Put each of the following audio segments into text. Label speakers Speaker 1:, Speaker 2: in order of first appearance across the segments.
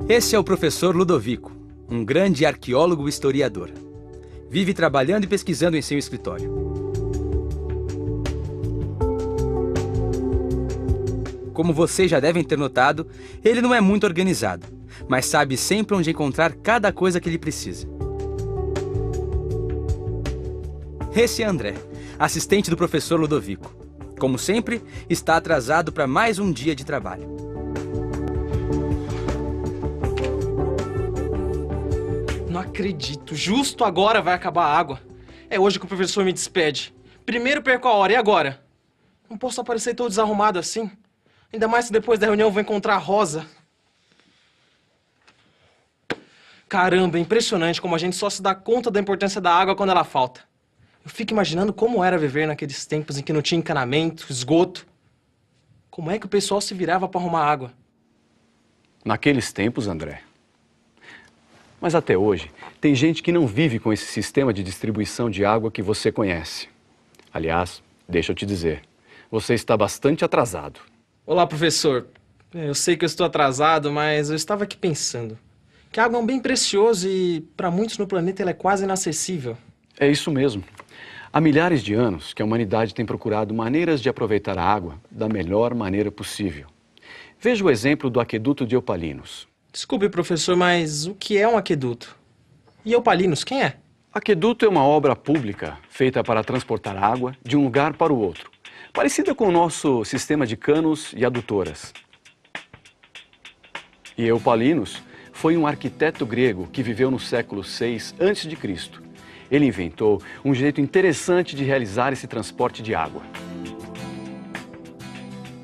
Speaker 1: Esse é o professor Ludovico, um grande arqueólogo e historiador. Vive trabalhando e pesquisando em seu escritório. Como vocês já devem ter notado, ele não é muito organizado, mas sabe sempre onde encontrar cada coisa que ele precisa. Esse é André, assistente do professor Ludovico. Como sempre, está atrasado para mais um dia de trabalho.
Speaker 2: Não acredito, justo agora vai acabar a água. É hoje que o professor me despede. Primeiro perco a hora, e agora? Não posso aparecer todo desarrumado assim. Ainda mais se depois da reunião eu vou encontrar a Rosa. Caramba, é impressionante como a gente só se dá conta da importância da água quando ela falta. Eu fico imaginando como era viver naqueles tempos em que não tinha encanamento, esgoto. Como é que o pessoal se virava para arrumar água?
Speaker 3: Naqueles tempos, André. Mas até hoje, tem gente que não vive com esse sistema de distribuição de água que você conhece. Aliás, deixa eu te dizer, você está bastante atrasado.
Speaker 2: Olá, professor. Eu sei que eu estou atrasado, mas eu estava aqui pensando que a água é um bem precioso e, para muitos no planeta, ela é quase inacessível.
Speaker 3: É isso mesmo. Há milhares de anos que a humanidade tem procurado maneiras de aproveitar a água da melhor maneira possível. Veja o exemplo do aqueduto de Eupalinos.
Speaker 2: Desculpe, professor, mas o que é um aqueduto? E Eupalinos, quem é?
Speaker 3: Aqueduto é uma obra pública feita para transportar água de um lugar para o outro, parecida com o nosso sistema de canos e adutoras. E Eupalinos foi um arquiteto grego que viveu no século VI a.C. Ele inventou um jeito interessante de realizar esse transporte de água.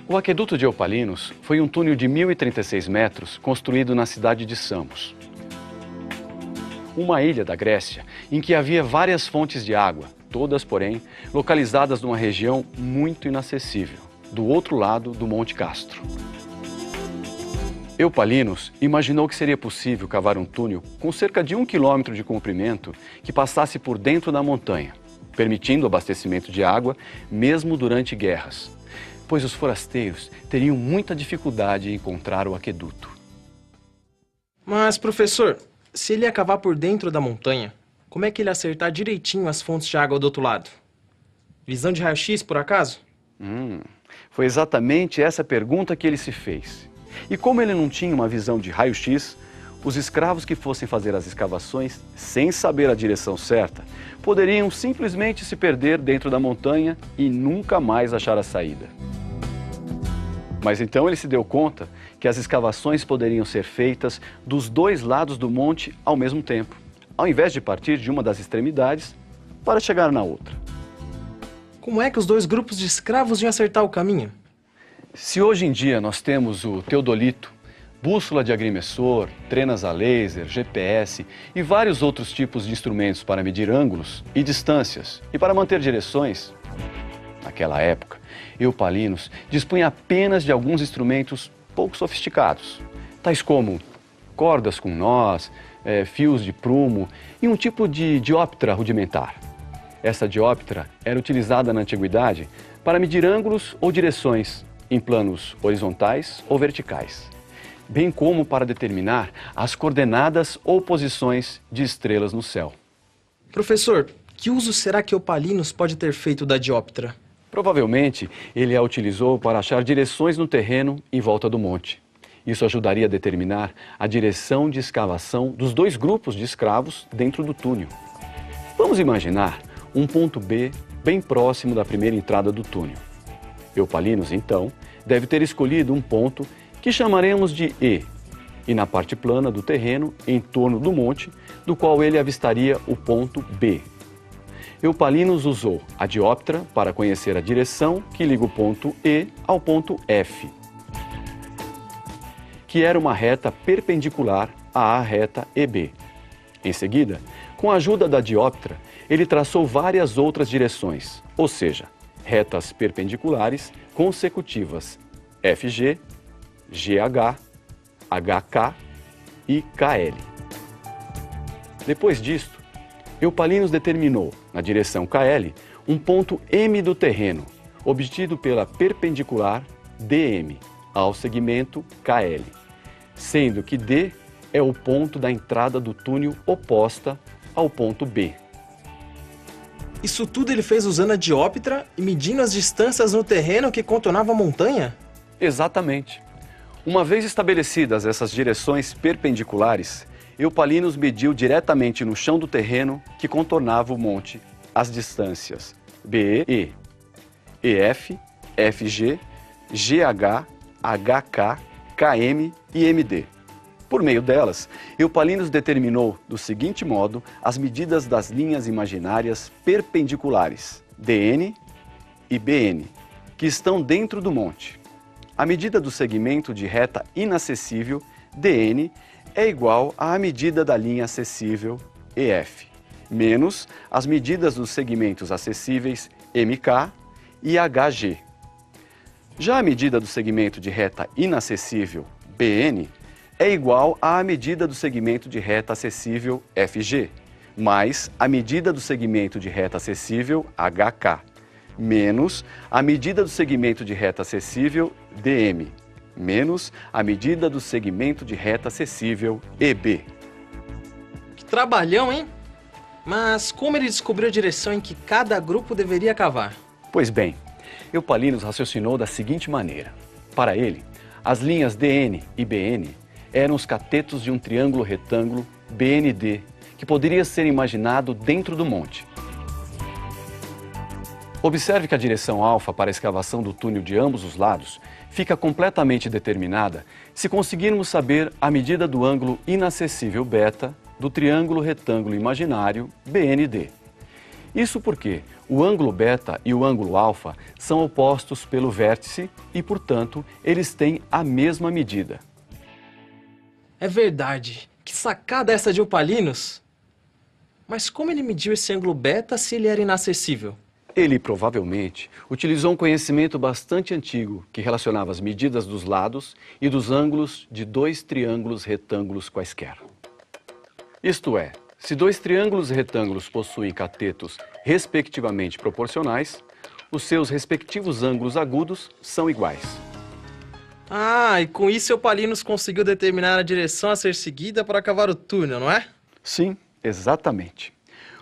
Speaker 3: O aqueduto de Eupalinos foi um túnel de 1.036 metros construído na cidade de Samos, uma ilha da Grécia em que havia várias fontes de água, todas, porém, localizadas numa região muito inacessível, do outro lado do Monte Castro. Eupalinos imaginou que seria possível cavar um túnel com cerca de 1 quilômetro de comprimento que passasse por dentro da montanha, permitindo o abastecimento de água mesmo durante guerras, pois os forasteiros teriam muita dificuldade em encontrar o aqueduto.
Speaker 2: Mas, professor, se ele ia cavar por dentro da montanha, como é que ele ia acertar direitinho as fontes de água do outro lado? Visão de raio-x, por acaso?
Speaker 3: Foi exatamente essa pergunta que ele se fez. E como ele não tinha uma visão de raio-x, os escravos que fossem fazer as escavações sem saber a direção certa, poderiam simplesmente se perder dentro da montanha e nunca mais achar a saída. Mas então ele se deu conta que as escavações poderiam ser feitas dos dois lados do monte ao mesmo tempo, ao invés de partir de uma das extremidades para chegar na outra.
Speaker 2: Como é que os dois grupos de escravos iam acertar o caminho?
Speaker 3: Se hoje em dia nós temos o teodolito, bússola de agrimensor, trenas a laser, GPS e vários outros tipos de instrumentos para medir ângulos e distâncias e para manter direções, naquela época, Eupalinos dispunha apenas de alguns instrumentos pouco sofisticados, tais como cordas com nós, fios de prumo e um tipo de dióptra rudimentar. Essa dióptra era utilizada na antiguidade para medir ângulos ou direções em planos horizontais ou verticais, bem como para determinar as coordenadas ou posições de estrelas no céu.
Speaker 2: Professor, que uso será que Eupalinos pode ter feito da dióptra?
Speaker 3: Provavelmente, ele a utilizou para achar direções no terreno em volta do monte. Isso ajudaria a determinar a direção de escavação dos dois grupos de escravos dentro do túnel. Vamos imaginar um ponto B bem próximo da primeira entrada do túnel. Eupalinos, então, deve ter escolhido um ponto que chamaremos de E, e na parte plana do terreno, em torno do monte, do qual ele avistaria o ponto B. Eupalinos usou a dióptra para conhecer a direção que liga o ponto E ao ponto F, que era uma reta perpendicular à reta EB. Em seguida, com a ajuda da dióptra, ele traçou várias outras direções, ou seja, retas perpendiculares consecutivas FG, GH, HK e KL. Depois disto, Eupalinos determinou, na direção KL, um ponto M do terreno, obtido pela perpendicular DM, ao segmento KL, sendo que D é o ponto da entrada do túnel oposta ao ponto B.
Speaker 2: Isso tudo ele fez usando a dióptra e medindo as distâncias no terreno que contornava a montanha?
Speaker 3: Exatamente. Uma vez estabelecidas essas direções perpendiculares, Eupalinos mediu diretamente no chão do terreno que contornava o monte as distâncias BE, EF, FG, GH, HK, KM e MD. Por meio delas, Eupalinos determinou do seguinte modo as medidas das linhas imaginárias perpendiculares, DN e BN, que estão dentro do monte. A medida do segmento de reta inacessível, DN, é igual à medida da linha acessível, EF, menos as medidas dos segmentos acessíveis, MK e HG. Já a medida do segmento de reta inacessível, BN, é igual à medida do segmento de reta acessível FG, mais a medida do segmento de reta acessível HK, menos a medida do segmento de reta acessível DM, menos a medida do segmento de reta acessível EB.
Speaker 2: Que trabalhão, hein? Mas como ele descobriu a direção em que cada grupo deveria cavar?
Speaker 3: Pois bem, Eupalinos raciocinou da seguinte maneira. Para ele, as linhas DN e BN eram os catetos de um triângulo retângulo BND, que poderia ser imaginado dentro do monte. Observe que a direção alfa para a escavação do túnel de ambos os lados fica completamente determinada se conseguirmos saber a medida do ângulo inacessível beta do triângulo retângulo imaginário BND. Isso porque o ângulo beta e o ângulo alfa são opostos pelo vértice e, portanto, eles têm a mesma medida.
Speaker 2: É verdade. Que sacada essa de Eupalinos! Mas como ele mediu esse ângulo beta se ele era inacessível?
Speaker 3: Ele provavelmente utilizou um conhecimento bastante antigo que relacionava as medidas dos lados e dos ângulos de dois triângulos retângulos quaisquer. Isto é, se dois triângulos retângulos possuem catetos respectivamente proporcionais, os seus respectivos ângulos agudos são iguais.
Speaker 2: Ah, e com isso Eupalinos conseguiu determinar a direção a ser seguida para cavar o túnel, não é?
Speaker 3: Sim, exatamente.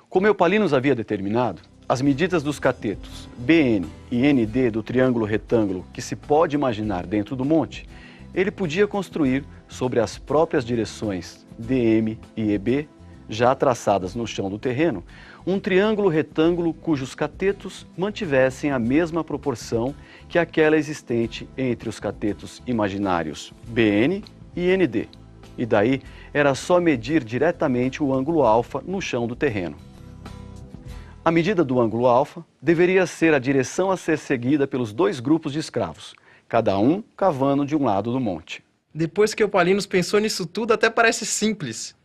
Speaker 3: Como Eupalinos havia determinado, as medidas dos catetos BN e ND do triângulo retângulo que se pode imaginar dentro do monte, ele podia construir sobre as próprias direções DM e EB, já traçadas no chão do terreno, um triângulo retângulo cujos catetos mantivessem a mesma proporção que aquela existente entre os catetos imaginários BN e ND. E daí era só medir diretamente o ângulo alfa no chão do terreno. A medida do ângulo alfa deveria ser a direção a ser seguida pelos dois grupos de escravos, cada um cavando de um lado do monte.
Speaker 2: Depois que Eupalinos pensou nisso tudo, até parece simples.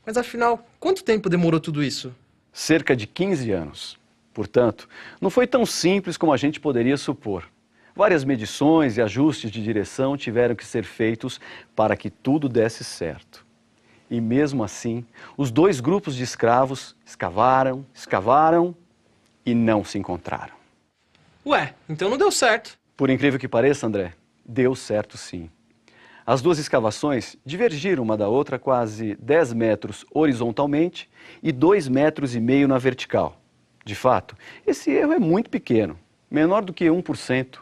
Speaker 2: Mas afinal, quanto tempo demorou tudo isso?
Speaker 3: Cerca de 15 anos. Portanto, não foi tão simples como a gente poderia supor. Várias medições e ajustes de direção tiveram que ser feitos para que tudo desse certo. E mesmo assim, os dois grupos de escravos escavaram e não se encontraram.
Speaker 2: Ué, então não deu certo.
Speaker 3: Por incrível que pareça, André, deu certo sim. As duas escavações divergiram uma da outra quase 10 metros horizontalmente e 2,5 metros na vertical. De fato, esse erro é muito pequeno, menor do que 1%.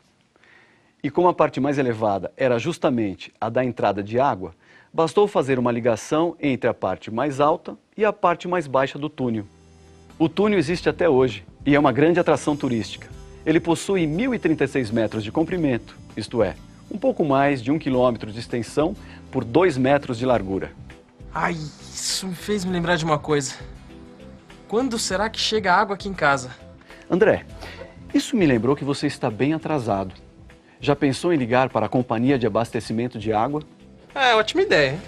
Speaker 3: E como a parte mais elevada era justamente a da entrada de água, bastou fazer uma ligação entre a parte mais alta e a parte mais baixa do túnel. O túnel existe até hoje e é uma grande atração turística. Ele possui 1.036 metros de comprimento, isto é, um pouco mais de 1 quilômetro de extensão por 2 metros de largura.
Speaker 2: Ai, isso me fez me lembrar de uma coisa. Quando será que chega a água aqui em casa?
Speaker 3: André, isso me lembrou que você está bem atrasado. Já pensou em ligar para a companhia de abastecimento de água?
Speaker 2: É, ótima ideia.